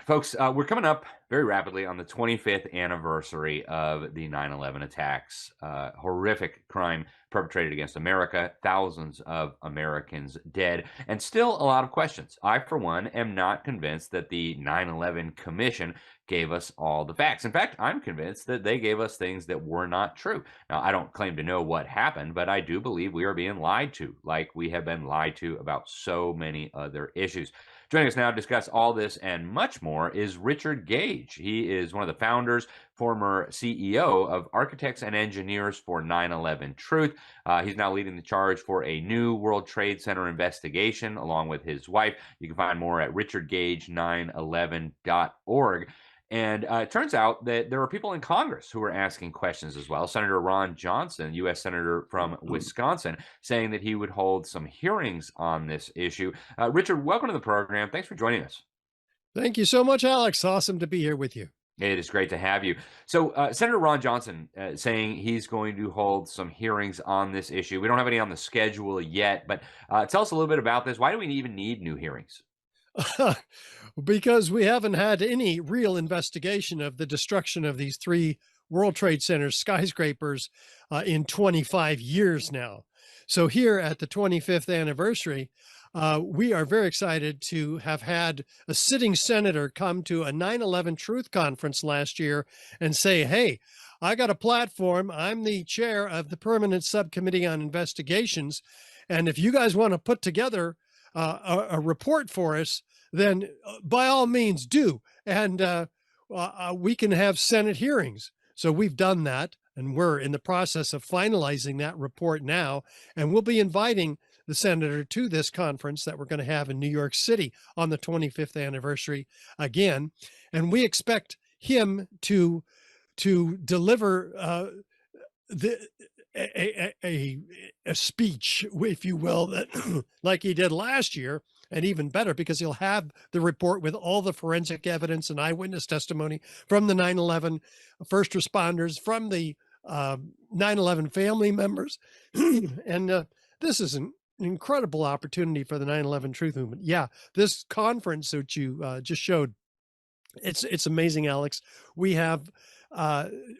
Folks, we're coming up very rapidly on the 25th anniversary of the 9/11 attacks. Horrific crime perpetrated against America, thousands of Americans dead, and still a lot of questions. I, for one, am not convinced that the 9/11 Commission gave us all the facts. In fact, I'm convinced that they gave us things that were not true. Now, I don't claim to know what happened, but I do believe we are being lied to, like we have been lied to about so many other issues. Joining us now to discuss all this and much more is Richard Gage. He is one of the founders, former CEO of Architects and Engineers for 9/11 Truth. He's now leading the charge for a new World Trade Center investigation along with his wife. You can find more at RichardGage911.org. And it turns out that there are people in Congress who are asking questions as well. Senator Ron Johnson, U.S. Senator from Wisconsin, saying that he would hold some hearings on this issue. Richard, welcome to the program. Thanks for joining us. Thank you so much, Alex. Awesome to be here with you. It is great to have you. So, Senator Ron Johnson saying he's going to hold some hearings on this issue. We don't have any on the schedule yet, but tell us a little bit about this. Why do we even need new hearings? Because we haven't had any real investigation of the destruction of these three World Trade Center skyscrapers in 25 years now. So here at the 25th anniversary, we are very excited to have had a sitting senator come to a 9/11 Truth Conference last year and say, hey, I got a platform. I'm the chair of the Permanent Subcommittee on Investigations. And if you guys want to put together a report for us, then by all means do. And we can have Senate hearings. So we've done that, and we're in the process of finalizing that report now. And we'll be inviting the senator to this conference that we're going to have in New York City on the 25th anniversary again. And we expect him to deliver the a speech, if you will, that like he did last year, and even better because he'll have the report with all the forensic evidence and eyewitness testimony from the 9/11 first responders, from the 9/11 family members, and this is an incredible opportunity for the 9/11 Truth Movement. Yeah, this conference that you just showed, it's amazing, Alex. We have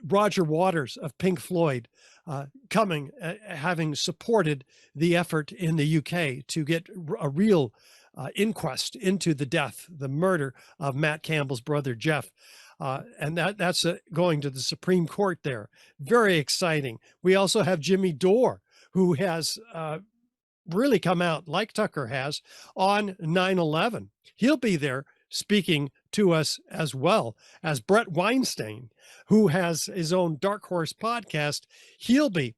Roger Waters of Pink Floyd coming, having supported the effort in the UK to get a real inquest into the murder of Matt Campbell's brother, Geoff. And that's going to the Supreme Court there. Very exciting. We also have Jimmy Dore, who has really come out, like Tucker has, on 9/11. He'll be there speaking to us, as well as Bret Weinstein, who has his own DarkHorse podcast. He'll be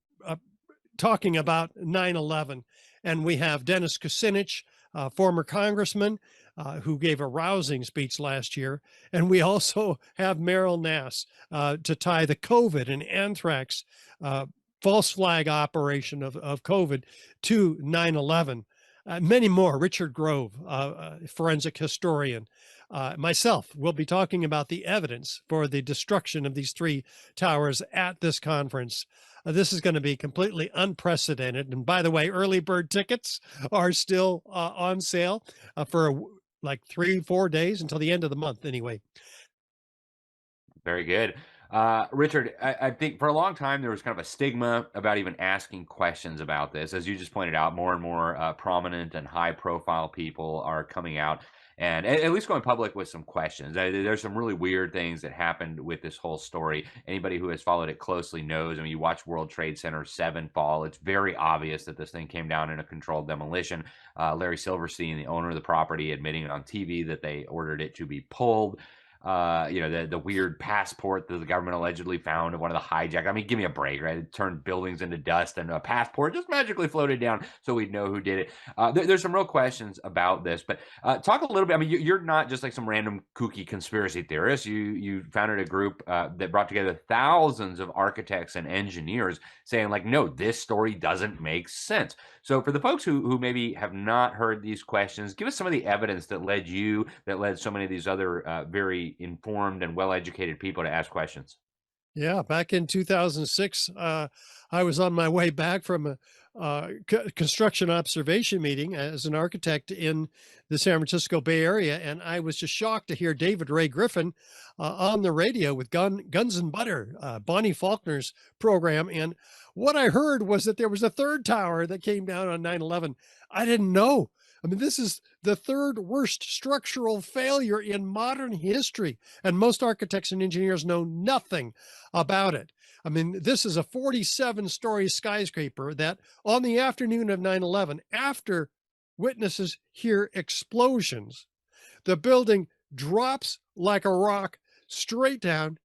talking about 9/11. And we have Dennis Kucinich, former congressman, who gave a rousing speech last year. And we also have Meryl Nass to tie the COVID and anthrax false flag operation of COVID to 9/11. Many more. Richard Grove, forensic historian. Myself will be talking about the evidence for the destruction of these three towers at this conference. This is going to be completely unprecedented. And by the way, early bird tickets are still on sale for like 3-4 days until the end of the month anyway. Very good. Richard, I think for a long time there was kind of a stigma about even asking questions about this. As you just pointed out, more and more prominent and high-profile people are coming out and at least going public with some questions. There's some really weird things that happened with this whole story. Anybody who has followed it closely knows. I mean, you watch World Trade Center 7 fall. It's very obvious that this thing came down in a controlled demolition. Larry Silverstein, the owner of the property, admitting on TV that they ordered it to be pulled. The weird passport that the government allegedly found of one of the hijackers. I mean, give me a break, right? It turned buildings into dust, and a passport just magically floated down so we'd know who did it. There's some real questions about this, but talk a little bit. I mean, you're not just like some random kooky conspiracy theorist. You founded a group that brought together thousands of architects and engineers saying like, no, this story doesn't make sense. So for the folks who maybe have not heard these questions, give us some of the evidence that led so many of these other very informed and well-educated people to ask questions. Yeah, back in 2006, I was on my way back from a construction observation meeting as an architect in the San Francisco Bay Area, and I was just shocked to hear David Ray Griffin on the radio with Guns and Butter, Bonnie Faulkner's program. And what I heard was that there was a third tower that came down on 9/11. I didn't know. I mean, this is the third worst structural failure in modern history, and most architects and engineers know nothing about it. I mean, this is a 47-story skyscraper that on the afternoon of 9/11, after witnesses hear explosions, the building drops like a rock straight down,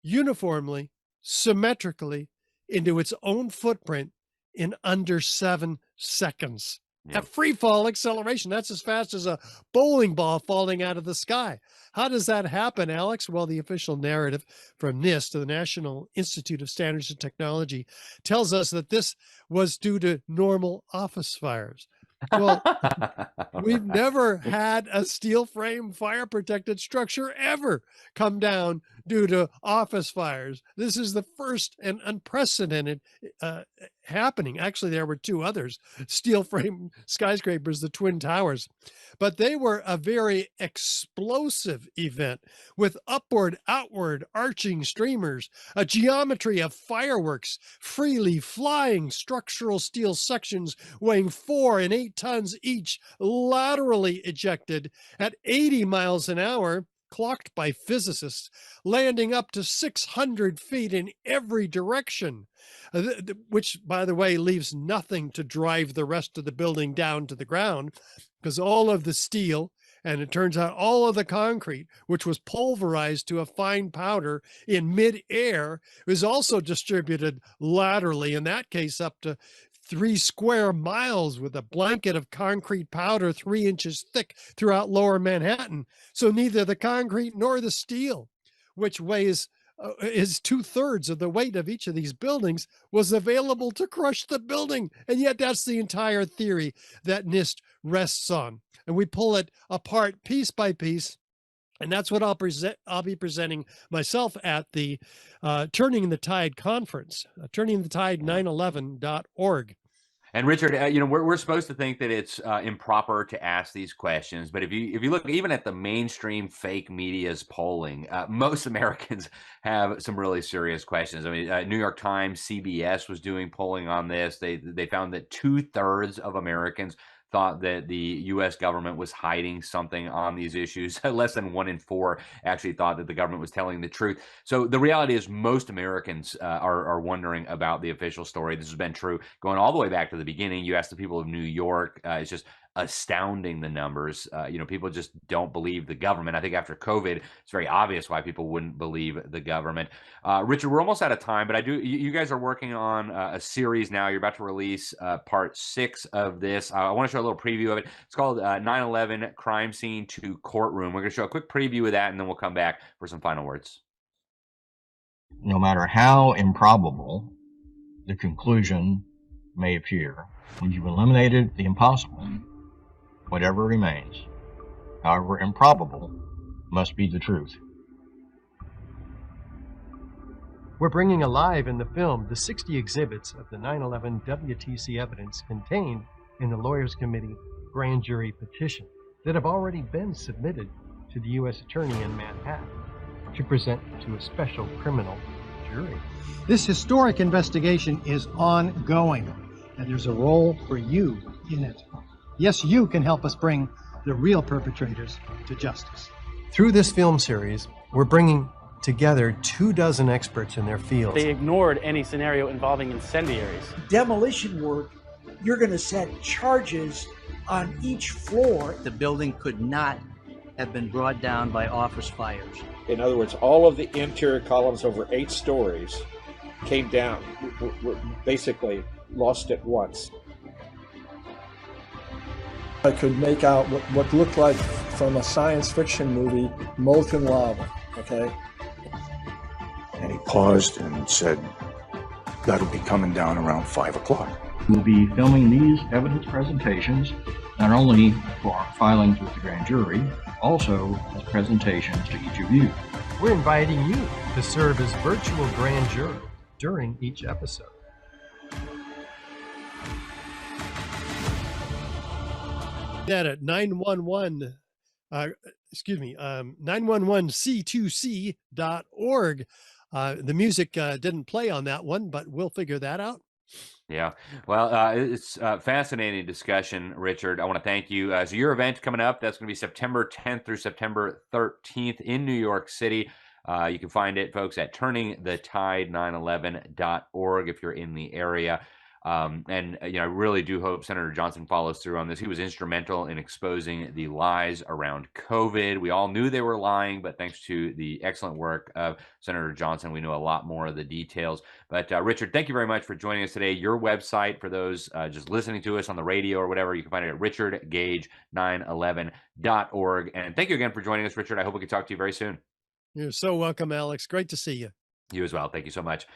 uniformly, symmetrically into its own footprint in under 7 seconds. Yeah. At free fall acceleration, that's as fast as a bowling ball falling out of the sky. How does that happen, Alex? Well, the official narrative from NIST, the National Institute of Standards and Technology, tells us that this was due to normal office fires. Well, we've never had a steel frame fire protected structure ever come down due to office fires. This is the first and unprecedented happening. Actually, there were two others, steel frame skyscrapers, the Twin Towers, but they were a very explosive event with upward, outward, arching streamers, a geometry of fireworks, freely flying structural steel sections weighing 4 and 8 tons each, laterally ejected at 80 miles an hour, clocked by physicists, landing up to 600 feet in every direction, which, by the way, leaves nothing to drive the rest of the building down to the ground, because all of the steel, and it turns out all of the concrete, which was pulverized to a fine powder in midair, was also distributed laterally, in that case up to 3 square miles, with a blanket of concrete powder 3 inches thick throughout lower Manhattan. So neither the concrete nor the steel, which weighs is 2/3 of the weight of each of these buildings, was available to crush the building. And yet that's the entire theory that NIST rests on. And we pull it apart piece by piece. And that's what I'll be presenting myself at the Turning the Tide conference, turningthetide911.org. And Richard, we're supposed to think that it's improper to ask these questions, but if you look even at the mainstream fake media's polling, most Americans have some really serious questions. I mean, New York Times, CBS was doing polling on this. They found that 2/3 of Americans thought that the U.S. government was hiding something on these issues. Less than 1 in 4 actually thought that the government was telling the truth. So the reality is most Americans are wondering about the official story. This has been true going all the way back to the beginning. You ask the people of New York, it's just astounding, the numbers. People just don't believe the government. I think after COVID, it's very obvious why people wouldn't believe the government. Richard, we're almost out of time, but you guys are working on a series now. You're about to release part 6 of this. I want to show a little preview of it. It's called 9/11 Crime Scene to Courtroom. We're going to show a quick preview of that, and then we'll come back for some final words. No matter how improbable the conclusion may appear, when you've eliminated the impossible, whatever remains, however improbable, must be the truth. We're bringing alive in the film the 60 exhibits of the 9/11 WTC evidence contained in the Lawyers Committee grand jury petition that have already been submitted to the U.S. Attorney in Manhattan to present to a special criminal jury. This historic investigation is ongoing, and there's a role for you in it. Yes, you can help us bring the real perpetrators to justice. Through this film series, we're bringing together 24 experts in their fields. They ignored any scenario involving incendiaries. Demolition work, you're going to set charges on each floor. The building could not have been brought down by office fires. In other words, all of the interior columns over 8 stories came down, were basically lost at once. I could make out what looked like from a science fiction movie, molten lava, okay? And he paused and said, that'll be coming down around 5 o'clock. We'll be filming these evidence presentations not only for our filings with the grand jury, also as presentations to each of you. We're inviting you to serve as virtual grand jury during each episode. That at 911c2c.org. The music didn't play on that one, but we'll figure that out. Yeah. Well, it's a fascinating discussion, Richard. I want to thank you. So your event coming up, that's going to be September 10th through September 13th in New York City. You can find it, folks, at turningthetide911.org if you're in the area. And I really do hope Senator Johnson follows through on this. He was instrumental in exposing the lies around COVID. We all knew they were lying, but thanks to the excellent work of Senator Johnson, we know a lot more of the details. But Richard, thank you very much for joining us today. Your website, for those just listening to us on the radio or whatever, you can find it at RichardGage911.org. And thank you again for joining us, Richard. I hope we can talk to you very soon. You're so welcome, Alex. Great to see you. You as well. Thank you so much.